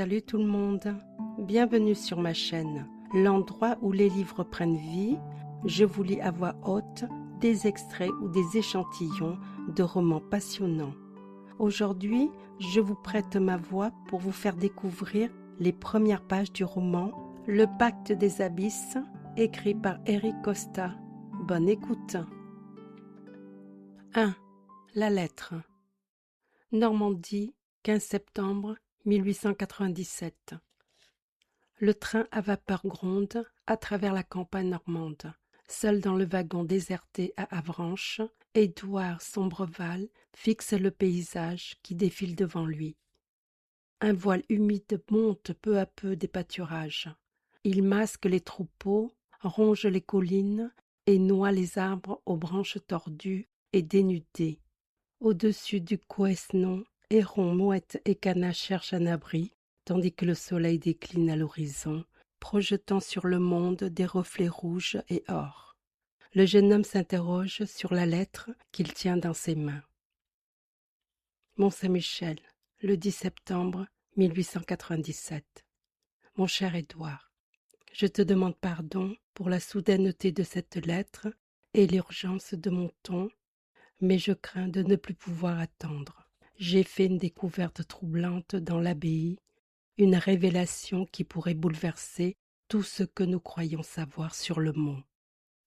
Salut tout le monde, bienvenue sur ma chaîne, l'endroit où les livres prennent vie. Je vous lis à voix haute des extraits ou des échantillons de romans passionnants. Aujourd'hui, je vous prête ma voix pour vous faire découvrir les premières pages du roman Le Pacte des Abysses, écrit par Eric Costa. Bonne écoute. 1. La lettre. Normandie, 15 septembre 1897. Le train à vapeur gronde à travers la campagne normande. Seul dans le wagon déserté à Avranches, Édouard Sombreval fixe le paysage qui défile devant lui. Un voile humide monte peu à peu des pâturages. Il masque les troupeaux, ronge les collines et noie les arbres aux branches tordues et dénudées. Au-dessus du Couesnon, hérons, mouettes et canards cherchent un abri, tandis que le soleil décline à l'horizon, projetant sur le monde des reflets rouges et or. Le jeune homme s'interroge sur la lettre qu'il tient dans ses mains. Mont-Saint-Michel, le 10 septembre 1897. Mon cher Édouard, je te demande pardon pour la soudaineté de cette lettre et l'urgence de mon ton, mais je crains de ne plus pouvoir attendre. J'ai fait une découverte troublante dans l'abbaye, une révélation qui pourrait bouleverser tout ce que nous croyons savoir sur le mont.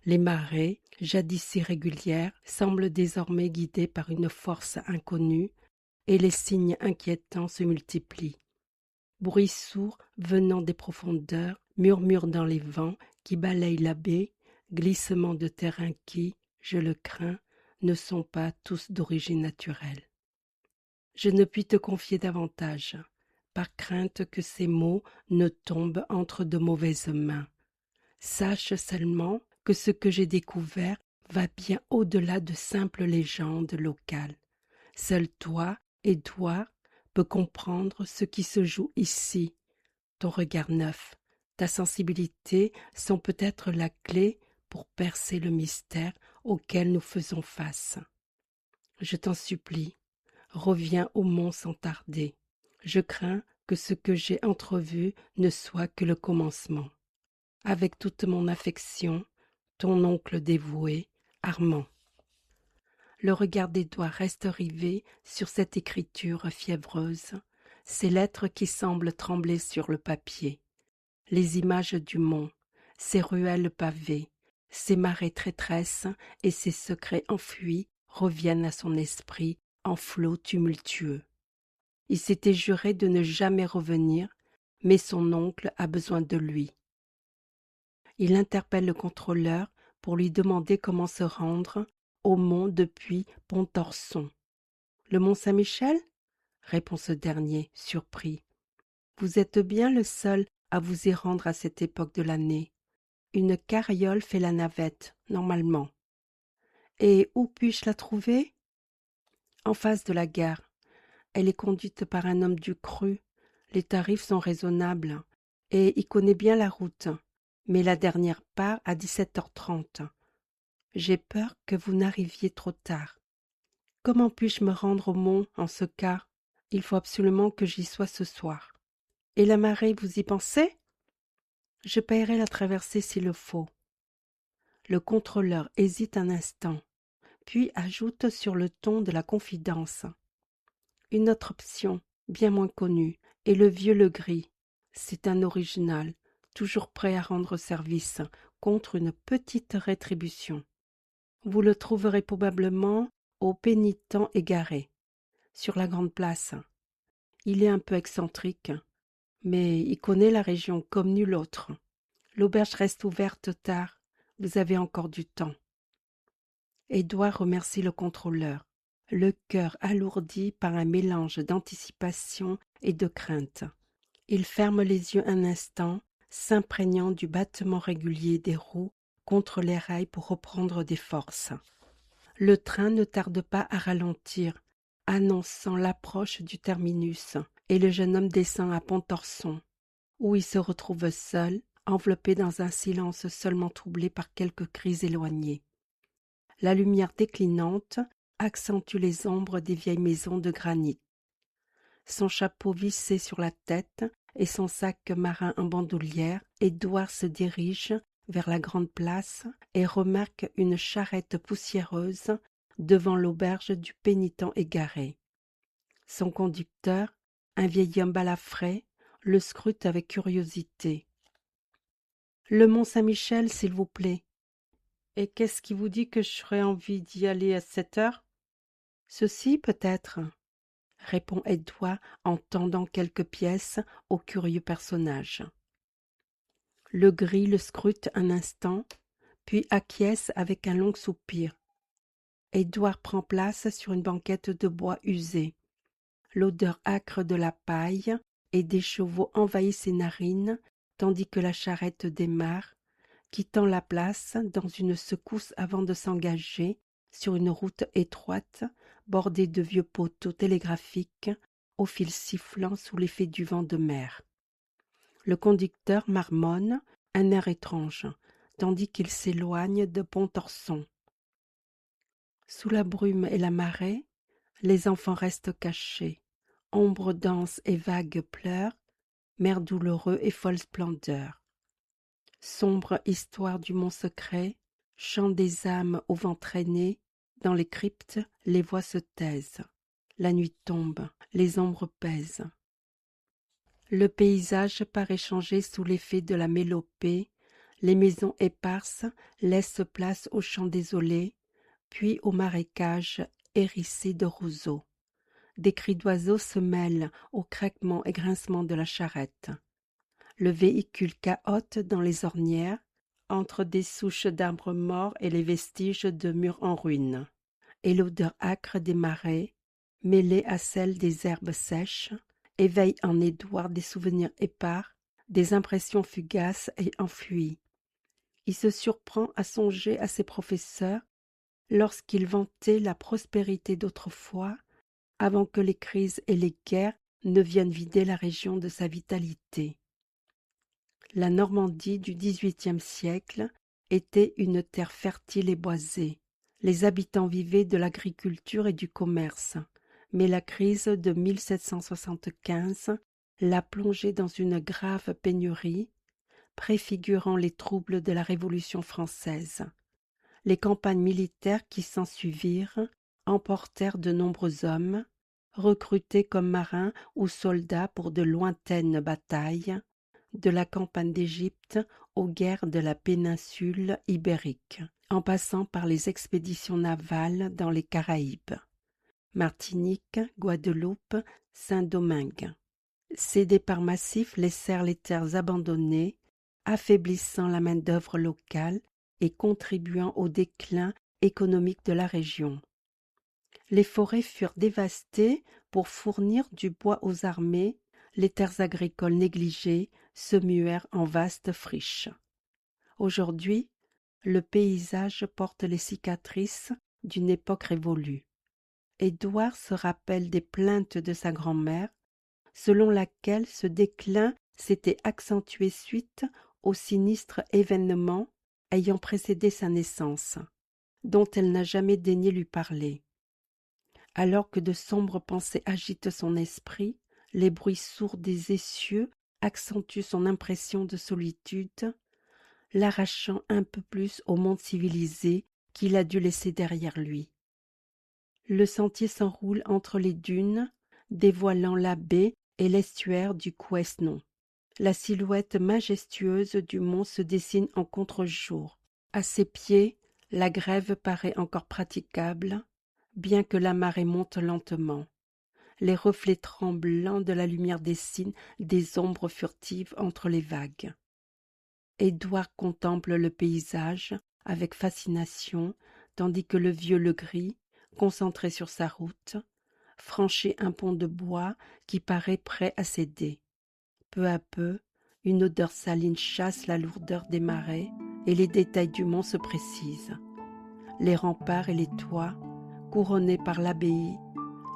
Les marées, jadis irrégulières, semblent désormais guidées par une force inconnue, et les signes inquiétants se multiplient. Bruits sourds venant des profondeurs, murmures dans les vents qui balayent la baie, glissements de terrain qui, je le crains, ne sont pas tous d'origine naturelle. Je ne puis te confier davantage, par crainte que ces mots ne tombent entre de mauvaises mains. Sache seulement que ce que j'ai découvert va bien au-delà de simples légendes locales. Seul toi, Édouard, peux comprendre ce qui se joue ici. Ton regard neuf, ta sensibilité sont peut-être la clé pour percer le mystère auquel nous faisons face. Je t'en supplie, reviens au mont sans tarder. Je crains que ce que j'ai entrevu ne soit que le commencement. Avec toute mon affection, ton oncle dévoué, Armand. Le regard d'Édouard reste rivé sur cette écriture fiévreuse, ces lettres qui semblent trembler sur le papier. Les images du mont, ces ruelles pavées, ces marées traîtresses et ces secrets enfuis reviennent à son esprit en flots tumultueux. Il s'était juré de ne jamais revenir, mais son oncle a besoin de lui. Il interpelle le contrôleur pour lui demander comment se rendre au mont depuis Pontorson. Le mont Saint-Michel ? Répond ce dernier, surpris. Vous êtes bien le seul à vous y rendre à cette époque de l'année. Une carriole fait la navette, normalement. Et où puis-je la trouver ? En face de la gare. Elle est conduite par un homme du cru. Les tarifs sont raisonnables et il connaît bien la route. Mais la dernière part à 17h30. J'ai peur que vous n'arriviez trop tard. Comment puis-je me rendre au mont en ce cas ? Il faut absolument que j'y sois ce soir. Et la marée, vous y pensez ? Je paierai la traversée s'il le faut. Le contrôleur hésite un instant, puis ajoute sur le ton de la confidence. Une autre option, bien moins connue, est le vieux Legris. C'est un original, toujours prêt à rendre service contre une petite rétribution. Vous le trouverez probablement au Pénitent égaré, sur la grande place. Il est un peu excentrique, mais il connaît la région comme nul autre. L'auberge reste ouverte tard, vous avez encore du temps. Édouard remercie le contrôleur, le cœur alourdi par un mélange d'anticipation et de crainte. Il ferme les yeux un instant, s'imprégnant du battement régulier des roues contre les rails pour reprendre des forces. Le train ne tarde pas à ralentir, annonçant l'approche du terminus, et le jeune homme descend à Pontorson, où il se retrouve seul, enveloppé dans un silence seulement troublé par quelques cris éloignés. La lumière déclinante accentue les ombres des vieilles maisons de granit. Son chapeau vissé sur la tête et son sac marin en bandoulière, Édouard se dirige vers la grande place et remarque une charrette poussiéreuse devant l'auberge du pénitent égaré. Son conducteur, un vieil homme balafré, le scrute avec curiosité. « Le Mont-Saint-Michel, s'il vous plaît. »« Et qu'est-ce qui vous dit que j'aurais envie d'y aller à cette heure ?»« Ceci, peut-être, » répond Édouard en tendant quelques pièces au curieux personnage. Le gris le scrute un instant, puis acquiesce avec un long soupir. Édouard prend place sur une banquette de bois usé. L'odeur âcre de la paille et des chevaux envahit ses narines, tandis que la charrette démarre, quittant la place dans une secousse avant de s'engager sur une route étroite, bordée de vieux poteaux télégraphiques, au fil sifflant sous l'effet du vent de mer. Le conducteur marmonne un air étrange, tandis qu'il s'éloigne de Pontorson. Sous la brume et la marée, les enfants restent cachés. Ombre dense et vague pleure, mer douloureux et folle splendeur. Sombre histoire du mont secret, chant des âmes au vent traîné, dans les cryptes, les voix se taisent. La nuit tombe, les ombres pèsent. Le paysage paraît changer sous l'effet de la mélopée, les maisons éparses laissent place aux champs désolés, puis aux marécages hérissés de roseaux. Des cris d'oiseaux se mêlent au craquement et grincement de la charrette. Le véhicule cahote dans les ornières, entre des souches d'arbres morts et les vestiges de murs en ruine. Et l'odeur âcre des marais, mêlée à celle des herbes sèches, éveille en Édouard des souvenirs épars, des impressions fugaces et enfuies. Il se surprend à songer à ses professeurs lorsqu'ils vantaient la prospérité d'autrefois, avant que les crises et les guerres ne viennent vider la région de sa vitalité. La Normandie du XVIIIe siècle était une terre fertile et boisée. Les habitants vivaient de l'agriculture et du commerce, mais la crise de 1775 l'a plongée dans une grave pénurie, préfigurant les troubles de la Révolution française. Les campagnes militaires qui s'ensuivirent emportèrent de nombreux hommes, recrutés comme marins ou soldats pour de lointaines batailles, de la campagne d'Égypte aux guerres de la péninsule ibérique, en passant par les expéditions navales dans les Caraïbes, Martinique, Guadeloupe, Saint-Domingue. Ces départs massifs laissèrent les terres abandonnées, affaiblissant la main-d'œuvre locale et contribuant au déclin économique de la région. Les forêts furent dévastées pour fournir du bois aux armées, les terres agricoles négligées se muèrent en vastes friches. Aujourd'hui, le paysage porte les cicatrices d'une époque révolue. Édouard se rappelle des plaintes de sa grand-mère, selon laquelle ce déclin s'était accentué suite aux sinistres événements ayant précédé sa naissance, dont elle n'a jamais daigné lui parler. Alors que de sombres pensées agitent son esprit, les bruits sourds des essieux accentuent son impression de solitude, l'arrachant un peu plus au monde civilisé qu'il a dû laisser derrière lui. Le sentier s'enroule entre les dunes, dévoilant la baie et l'estuaire du Couesnon. La silhouette majestueuse du mont se dessine en contre-jour. À ses pieds, la grève paraît encore praticable, bien que la marée monte lentement. Les reflets tremblants de la lumière dessinent des ombres furtives entre les vagues. Édouard contemple le paysage avec fascination, tandis que le vieux Legris, concentré sur sa route, franchit un pont de bois qui paraît prêt à céder. Peu à peu, une odeur saline chasse la lourdeur des marais et les détails du mont se précisent. Les remparts et les toits, couronnés par l'abbaye,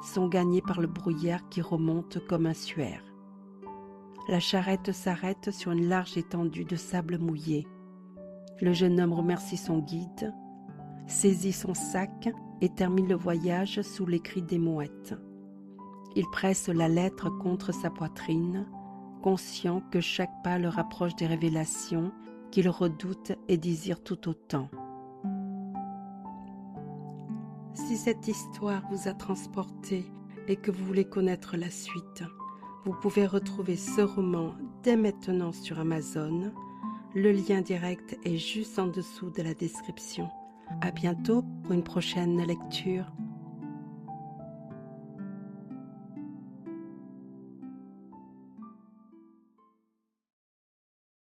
sont gagnés par le brouillard qui remonte comme un suaire. La charrette s'arrête sur une large étendue de sable mouillé. Le jeune homme remercie son guide, saisit son sac et termine le voyage sous les cris des mouettes. Il presse la lettre contre sa poitrine, conscients que chaque pas leur rapproche des révélations qu'ils redoutent et désirent tout autant. Si cette histoire vous a transporté et que vous voulez connaître la suite, vous pouvez retrouver ce roman dès maintenant sur Amazon. Le lien direct est juste en dessous de la description. À bientôt pour une prochaine lecture.